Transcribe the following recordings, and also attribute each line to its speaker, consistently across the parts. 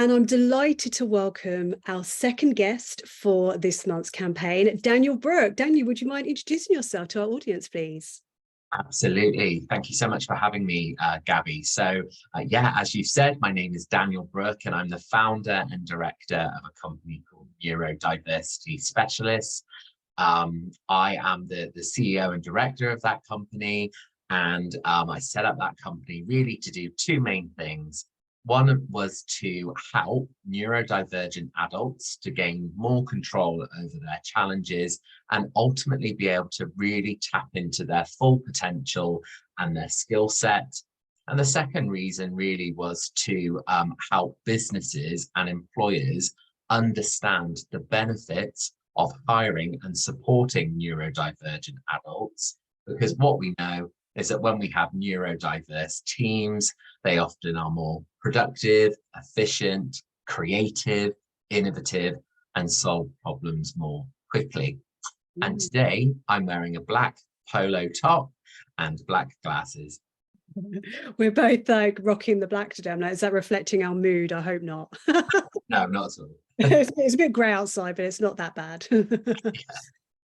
Speaker 1: And I'm delighted to welcome our second guest for this month's campaign, Daniel Brooke. Daniel, would you mind introducing yourself to our audience, please?
Speaker 2: Absolutely. Thank you so much for having me, Gabby. Yeah, as you said, my name is Daniel Brooke, and I'm the founder and director of a company called Neurodiversity Specialists. I am the CEO and director of that company, and I set up that company really to do two main things. One was to help neurodivergent adults to gain more control over their challenges and ultimately be able to really tap into their full potential and their skill set. And the second reason really was to help businesses and employers understand the benefits of hiring and supporting neurodivergent adults, because what we know is that when we have neurodiverse teams, they often are more productive, efficient, creative, innovative, and solve problems more quickly. And today I'm wearing a black polo top and black glasses.
Speaker 1: We're both like rocking the black today. I'm like, is that reflecting our mood? I hope not.
Speaker 2: No, not at all.
Speaker 1: It's a bit grey outside, but it's not that bad.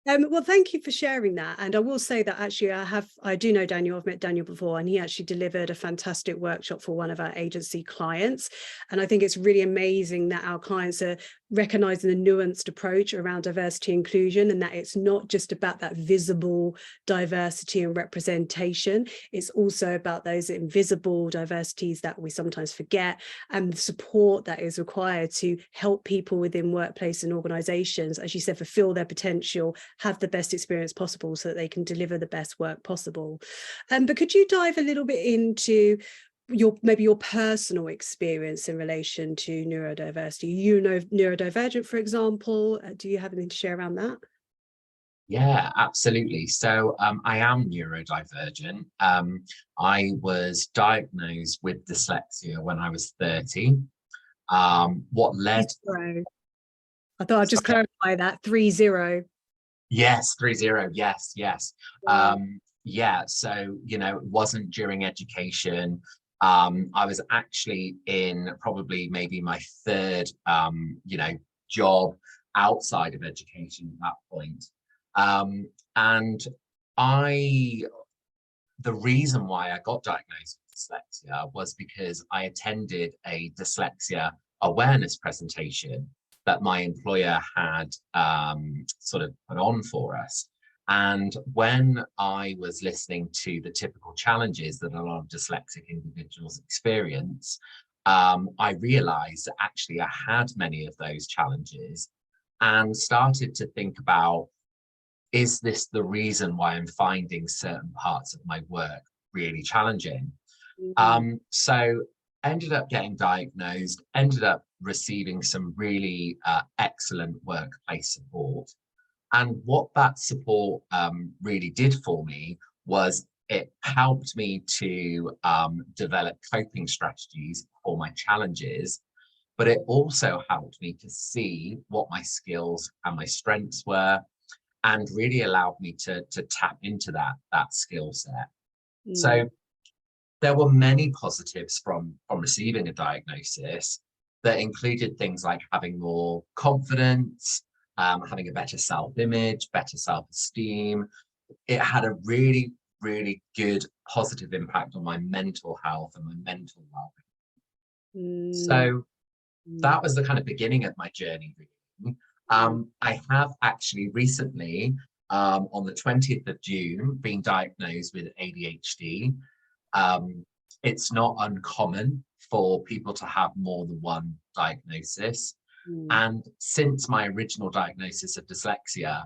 Speaker 1: Well, thank you for sharing that. And I will say that actually I do know Daniel. I've met Daniel before, and he actually delivered a fantastic workshop for one of our agency clients. And I think it's really amazing that our clients are recognizing the nuanced approach around diversity and inclusion, and that it's not just about that visible diversity and representation. It's also about those invisible diversities that we sometimes forget, and the support that is required to help people within workplace and organizations, as you said, fulfill their potential, have the best experience possible so that they can deliver the best work possible. But could you dive a little bit into maybe your personal experience in relation to neurodiversity? You know, neurodivergent, for example. Do you have anything to share around that?
Speaker 2: Yeah, absolutely. So I am neurodivergent. I was diagnosed with dyslexia when I was 30. What led...
Speaker 1: I thought I'd just clarify that, 30.
Speaker 2: Yes, 30. Yes, yes. Yeah, so, you know, it wasn't during education. I was actually in probably maybe my third, job outside of education at that point. And the reason why I got diagnosed with dyslexia was because I attended a dyslexia awareness presentation that my employer had sort of put on for us. And when I was listening to the typical challenges that a lot of dyslexic individuals experience, I realized that actually I had many of those challenges and started to think about, is this the reason why I'm finding certain parts of my work really challenging? So ended up getting diagnosed, ended up receiving some really excellent workplace support. And what that support really did for me was it helped me to develop coping strategies for my challenges, but it also helped me to see what my skills and my strengths were, and really allowed me to tap into that skill set. So there were many positives from receiving a diagnosis that included things like having more confidence, having a better self-image, better self-esteem. It had a really, really good positive impact on my mental health and my mental well-being. So that was the kind of beginning of my journey, really. I have actually recently, on the 20th of June, been diagnosed with ADHD. It's not uncommon for people to have more than one diagnosis. And since my original diagnosis of dyslexia,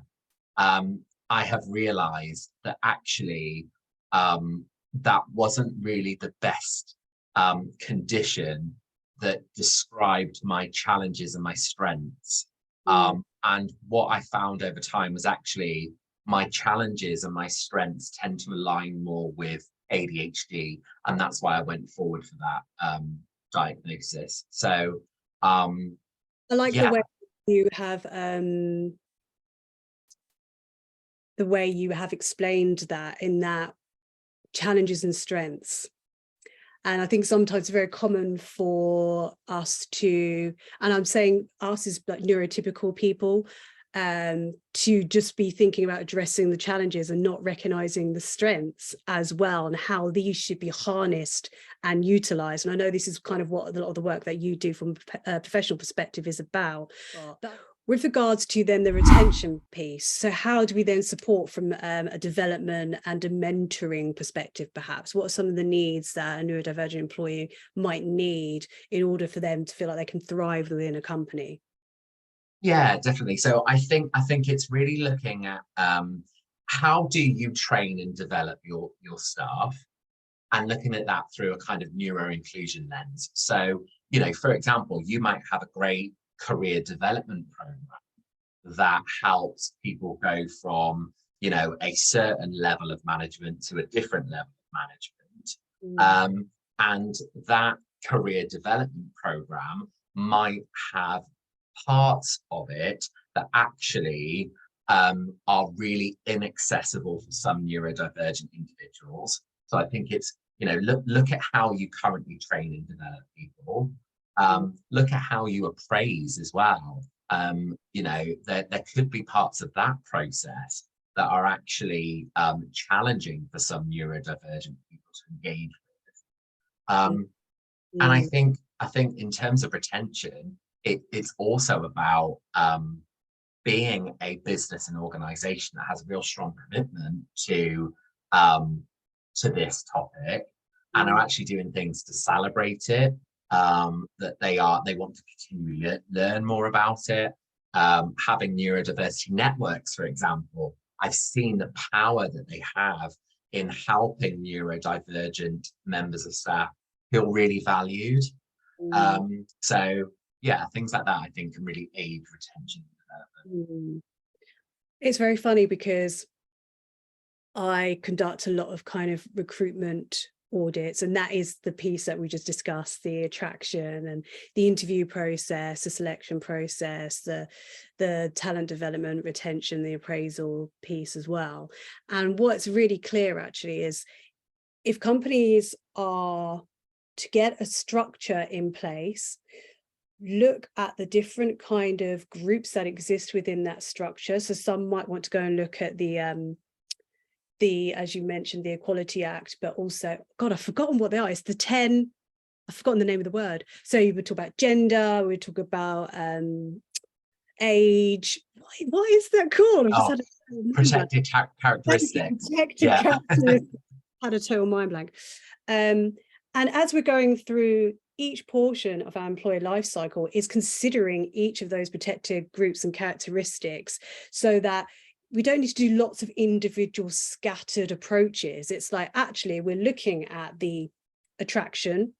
Speaker 2: I have realized that actually that wasn't really the best condition that described my challenges and my strengths. And what I found over time was actually my challenges and my strengths tend to align more with ADHD, and that's why I went forward for that diagnosis. So
Speaker 1: I like the way you have explained that, in that challenges and strengths. And I think sometimes it's very common for us to, and I'm saying us as like neurotypical people, to just be thinking about addressing the challenges and not recognizing the strengths as well, and how these should be harnessed and utilized. And I know this is kind of what a lot of the work that you do from a professional perspective is about. But with regards to then the retention piece, so how do we then support from a development and a mentoring perspective, perhaps? What are some of the needs that a neurodivergent employee might need in order for them to feel like they can thrive within a company?
Speaker 2: Yeah, definitely. So I think it's really looking at how do you train and develop your staff, and looking at that through a kind of neuro inclusion lens. So, you know, for example, you might have a great career development program that helps people go from, you know, a certain level of management to a different level of management. And that career development program might have parts of it that actually are really inaccessible for some neurodivergent individuals. So I think it's, you know, look at how you currently train and develop people. Look at how you appraise as well. You know, there could be parts of that process that are actually challenging for some neurodivergent people to engage with. And I think in terms of retention, it's also about being a business and organization that has a real strong commitment to this topic, and are actually doing things to celebrate it, that they want to continually learn more about it. Having neurodiversity networks, for example, I've seen the power that they have in helping neurodivergent members of staff feel really valued. So yeah, things like that I think can really aid retention and development.
Speaker 1: It's very funny because I conduct a lot of kind of recruitment audits, and that is the piece that we just discussed, the attraction and the interview process, the selection process, the talent development, retention, the appraisal piece as well. And what's really clear actually is, if companies are to get a structure in place, look at the different kind of groups that exist within that structure. So some might want to go and look at the as you mentioned, the Equality Act, but also, God, I've forgotten what they are. It's the 10, I've forgotten the name of the word. So you would talk about gender, we talk about age. What is that called?
Speaker 2: Oh, protected characteristics.
Speaker 1: Protected characteristics. Had a total mind blank. And as we're going through, each portion of our employee life cycle is considering each of those protected groups and characteristics, so that we don't need to do lots of individual scattered approaches. It's like, actually, we're looking at the attraction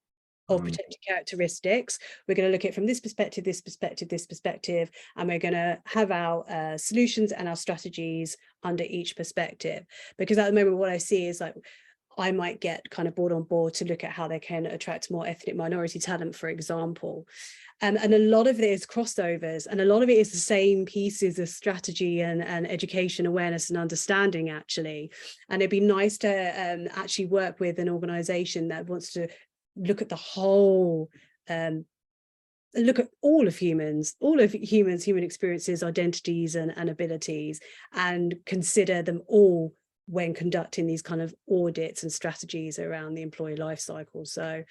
Speaker 1: of protected characteristics. We're going to look at it from this perspective, this perspective, this perspective, and we're going to have our solutions and our strategies under each perspective. Because at the moment, what I see is like, I might get kind of brought on board to look at how they can attract more ethnic minority talent, for example. And a lot of it is crossovers, and a lot of it is the same pieces of strategy and education, awareness and understanding, actually. And it'd be nice to actually work with an organization that wants to look at the whole, look at all of humans, human experiences, identities and abilities, and consider them all when conducting these kind of audits and strategies around the employee life cycle. So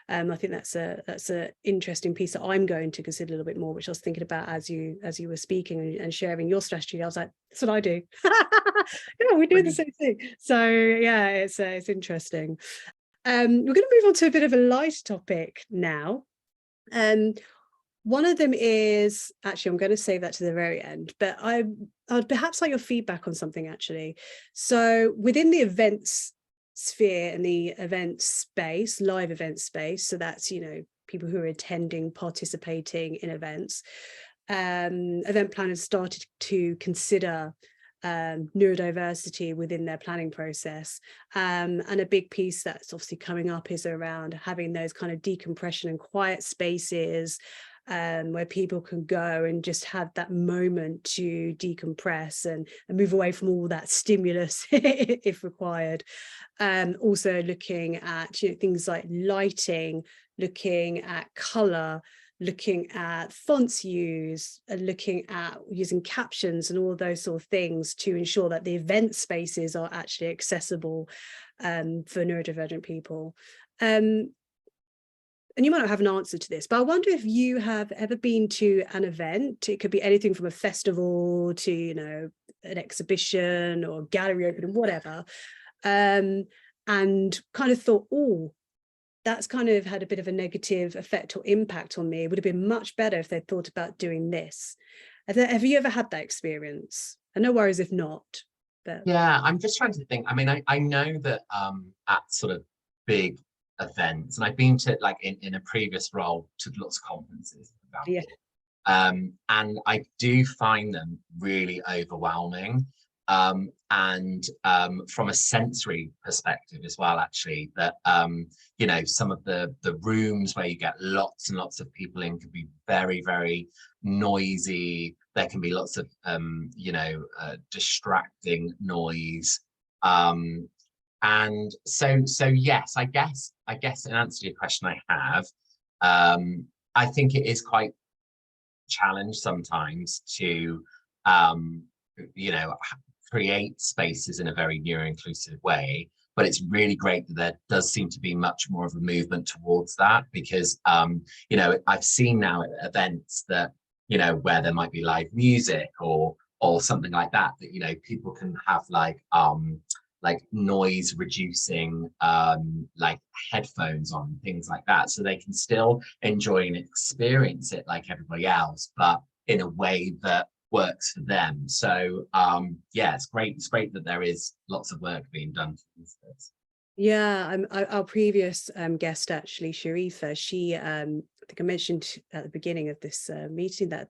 Speaker 1: I think that's a interesting piece that I'm going to consider a little bit more, which I was thinking about as you were speaking and sharing your strategy. I was like, that's what I do. Yeah, we do the same thing. So yeah, it's interesting. We're going to move on to a bit of a light topic now. One of them is, actually, I'm going to save that to the very end, but I'd perhaps like your feedback on something, actually. So within the events sphere and the event space, live event space, so that's, you know, people who are attending, participating in events, event planners started to consider neurodiversity within their planning process. And a big piece that's obviously coming up is around having those kind of decompression and quiet spaces, where people can go and just have that moment to decompress and move away from all that stimulus if required. Also looking at, you know, things like lighting, looking at color, looking at fonts used, and looking at using captions and all those sort of things to ensure that the event spaces are actually accessible for neurodivergent people. And you might not have an answer to this, but I wonder if you have ever been to an event. It could be anything from a festival to, you know, an exhibition or gallery opening, whatever, and kind of thought, oh, that's kind of had a bit of a negative effect or impact on me. It would have been much better if they'd thought about doing this. Have you ever had that experience? And no worries if not. But
Speaker 2: Yeah, I'm just trying to think. I mean, I know that at sort of big events, and I've been to, like, in a previous role, to lots of conferences, for
Speaker 1: yeah,
Speaker 2: example. And I do find them really overwhelming. And from a sensory perspective as well, actually, that you know, some of the rooms where you get lots and lots of people in can be very, very noisy. There can be lots of you know, distracting noise. And so yes, I guess in answer to your question, I have. I think it is quite challenge sometimes to you know, create spaces in a very neuro-inclusive way, but it's really great that there does seem to be much more of a movement towards that, because you know, I've seen now at events that, you know, where there might be live music or something like that, that, you know, people can have like noise reducing like headphones on, things like that, so they can still enjoy and experience it like everybody else, but in a way that works for them. So yeah, it's great that there is lots of work being done for this.
Speaker 1: yeah. Our previous guest, actually, Sharifa, she I think I mentioned at the beginning of this meeting that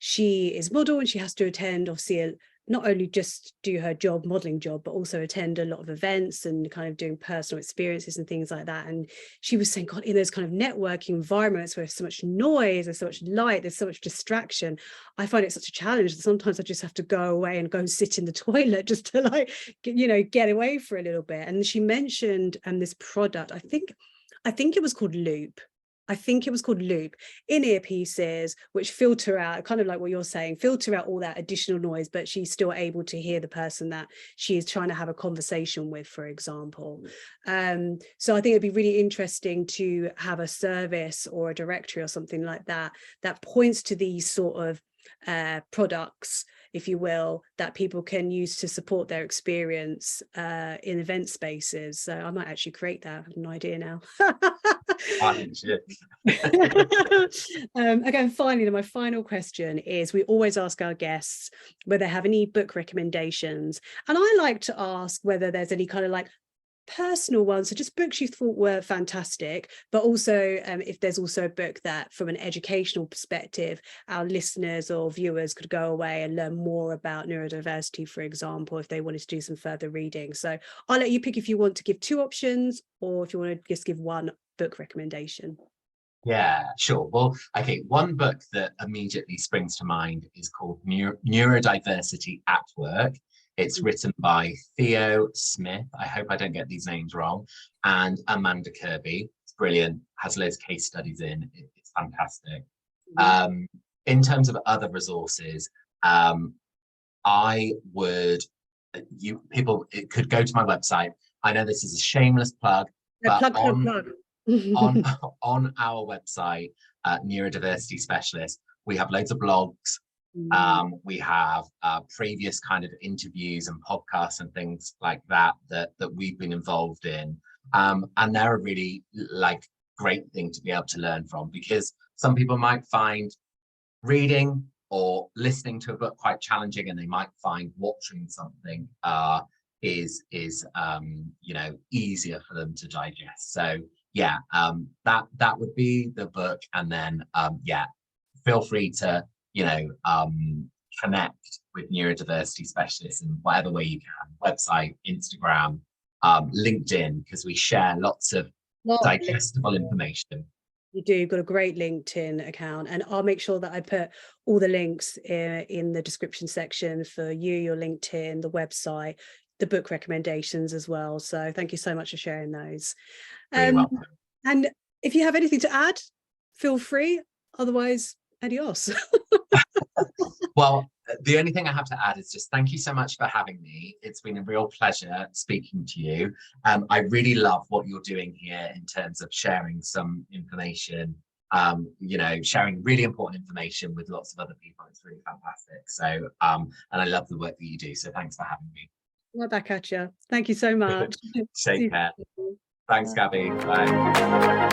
Speaker 1: she is model and she has to attend, obviously, not only just do her job, modeling job, but also attend a lot of events and kind of doing personal experiences and things like that. And she was saying, God, in those kind of networking environments where there's so much noise, there's so much light, there's so much distraction, I find it such a challenge that sometimes I just have to go away and go and sit in the toilet just to, like, you know, get away for a little bit. And she mentioned this product, I think it was called Loop. I think it was called Loop, in-ear pieces, which filter out, kind of like what you're saying, filter out all that additional noise, but she's still able to hear the person that she is trying to have a conversation with, for example. So I think it'd be really interesting to have a service or a directory or something like that, that points to these sort of products, if you will, that people can use to support their experience in event spaces. So I might actually create that. I have an idea now. Again, finally, my final question is, we always ask our guests whether they have any book recommendations, and I like to ask whether there's any kind of like personal ones, so just books you thought were fantastic, but also if there's also a book that from an educational perspective our listeners or viewers could go away and learn more about neurodiversity, for example, if they wanted to do some further reading. So I'll let you pick if you want to give two options or if you want to just give one book recommendation.
Speaker 2: Yeah, sure. Well, okay, one book that immediately springs to mind is called Neurodiversity at Work. It's written by Theo Smith, I hope I don't get these names wrong, and Amanda Kirby. It's brilliant, has loads of case studies in, it's fantastic. In terms of other resources, I would, people could go to my website. I know this is a shameless plug, but on our website, Neurodiversity Specialists, we have loads of blogs. We have previous kind of interviews and podcasts and things like that we've been involved in, and they're a really like great thing to be able to learn from, because some people might find reading or listening to a book quite challenging, and they might find watching something is you know, easier for them to digest. So yeah, that would be the book. And then yeah, feel free to, you know, connect with Neurodiversity Specialists in whatever way you can, website, Instagram, LinkedIn, because we share lots of digestible information.
Speaker 1: You do. You've got a great LinkedIn account, and I'll make sure that I put all the links in the description section for you, your LinkedIn, the website, the book recommendations as well. So thank you so much for sharing those.
Speaker 2: Really welcome.
Speaker 1: And if you have anything to add, feel free. Otherwise, adios.
Speaker 2: Well, the only thing I have to add is just thank you so much for having me. It's been a real pleasure speaking to you. I really love what you're doing here in terms of sharing some information, you know, sharing really important information with lots of other people. It's really fantastic. So, and I love the work that you do. So thanks for having me.
Speaker 1: Right back at you. Thank you so much.
Speaker 2: Take care. Thanks, Gabby. Bye.